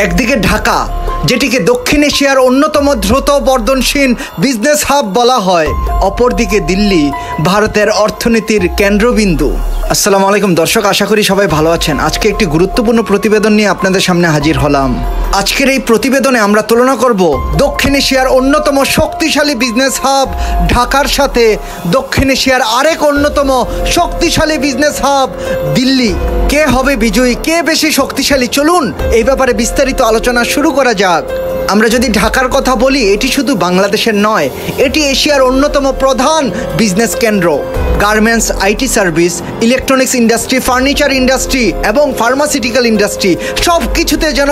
একদিকে ঢাকা, যেটিকে দক্ষিণ এশিয়ার অন্যতম দ্রুত বর্ধনশীল বিজনেস হাব বলা হয়, অপরদিকে দিল্লি, ভারতের অর্থনীতির কেন্দ্রবিন্দু। আসসালামু আলাইকুম দর্শক, আশা করি সবাই ভালো আছেন। আজকে একটি গুরুত্বপূর্ণ প্রতিবেদন নিয়ে আপনাদের সামনে হাজির হলাম। আজকের এই প্রতিবেদনে আমরা তুলনা করব দক্ষিণ এশিয়ার অন্যতম শক্তিশালী বিজনেস হাব ঢাকার সাথে দক্ষিণ এশিয়ার আরেক অন্যতম শক্তিশালী বিজনেস হাব দিল্লি। কে হবে বিজয়ী, কে বেশি শক্তিশালী? চলুন এই ব্যাপারে বিস্তারিত আলোচনা শুরু করা যাক। আমরা যদি ঢাকার কথা বলি, এটি শুধু বাংলাদেশের নয়, এটি এশিয়ার অন্যতম প্রধান বিজনেস কেন্দ্র। Garments, IT service, electronics industry, furniture industry এবং ফার্মাসিউটিক্যাল ইন্ডাস্ট্রি সব কিছুতে যেন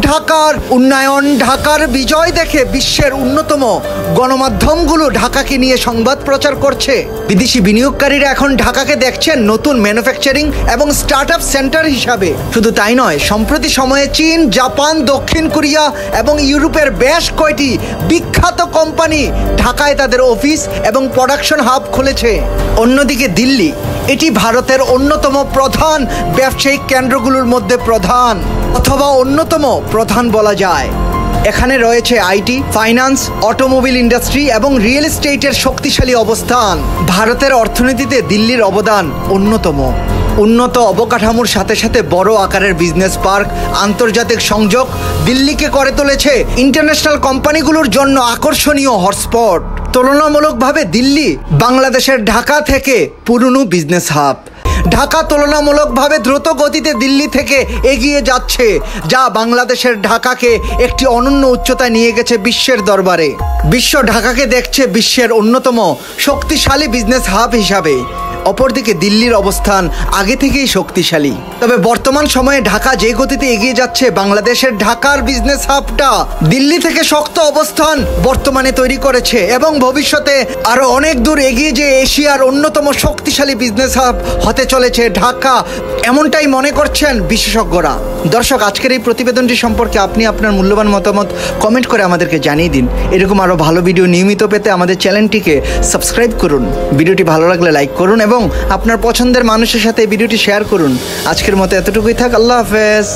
ঢাকার উন্নয়ন, ঢাকার বিজয় দেখে বিশ্বের অন্যতম গণমাধ্যমগুলো ঢাকাকে নিয়ে সংবাদ প্রচার করছে। বিদেশি বিনিয়োগকারীরা এখন ঢাকাকে দেখছেন নতুন ম্যানুফ্যাকচারিং এবং স্টার্ট আপ সেন্টার হিসাবে। শুধু তাই নয়, সম্প্রতি সময়ে চীন, জাপান, দক্ষিণ কোরিয়া এবং ইউরোপের বেশ কয়টি বিখ্যাত কোম্পানি ঢাকায় তাদের অফিস এবং প্রোডাকশন হাব খুলেছে। অন্যদিকে দিল্লি, এটি ভারতের অন্যতম প্রধান ব্যবসায়িক কেন্দ্রগুলোর মধ্যে প্রধান অথবা অন্যতম প্রধান বলা যায়। এখানে রয়েছে আইটি, ফাইন্যান্স, অটোমোবাইল ইন্ডাস্ট্রি এবং রিয়েল এস্টেটের শক্তিশালী অবস্থান। ভারতের অর্থনীতিতে দিল্লির অবদান অন্যতম। উন্নত অবকাঠামোর সাথে সাথে বড় আকারের বিজনেস পার্ক, আন্তর্জাতিক সংযোগ দিল্লিকে করে তুলেছে ইন্টারন্যাশনাল কোম্পানিগুলোর জন্য আকর্ষণীয় হটস্পট। তুলনামূলকভাবে দিল্লি বাংলাদেশের ঢাকা থেকে পুরনো বিজনেস হাব। ঢাকা তুলনামূলকভাবে দ্রুত গতিতে দিল্লি থেকে এগিয়ে যাচ্ছে, যা বাংলাদেশের ঢাকাকে একটি অনন্য উচ্চতায় নিয়ে গেছে বিশ্বের দরবারে। বিশ্ব ঢাকাকে দেখছে বিশ্বের অন্যতম শক্তিশালী বিজনেস হাব হিসাবে। অপরদিকে দিল্লির অবস্থান আগে থেকেই শক্তিশালী। তবে বর্তমান সময়ে ঢাকা যে গতিতে এগিয়ে যাচ্ছে, বাংলাদেশের ঢাকার বিজনেস হাবটা দিল্লি থেকে শক্ত অবস্থান বর্তমানে তৈরি করেছে এবং ভবিষ্যতে আরো অনেক দূর এগিয়ে যে এশিয়ার অন্যতম শক্তিশালী বিজনেস হাব হতে চলেছে ঢাকা, এমনটাই মনে করছেন বিশেষজ্ঞরা। দর্শক, আজকের এই প্রতিবেদনটি সম্পর্কে আপনি আপনার মূল্যবান মতামত কমেন্ট করে আমাদেরকে জানিয়ে দিন। এরকম আরো ভালো ভিডিও নিয়মিত পেতে আমাদের চ্যানেলটিকে সাবস্ক্রাইব করুন। ভিডিওটি ভালো লাগলে লাইক করুন এবং আপনার পছন্দের মানুষের সাথে এই ভিডিওটি শেয়ার করুন। আজকের মতো এতটুকুই থাক। আল্লাহ হাফেজ।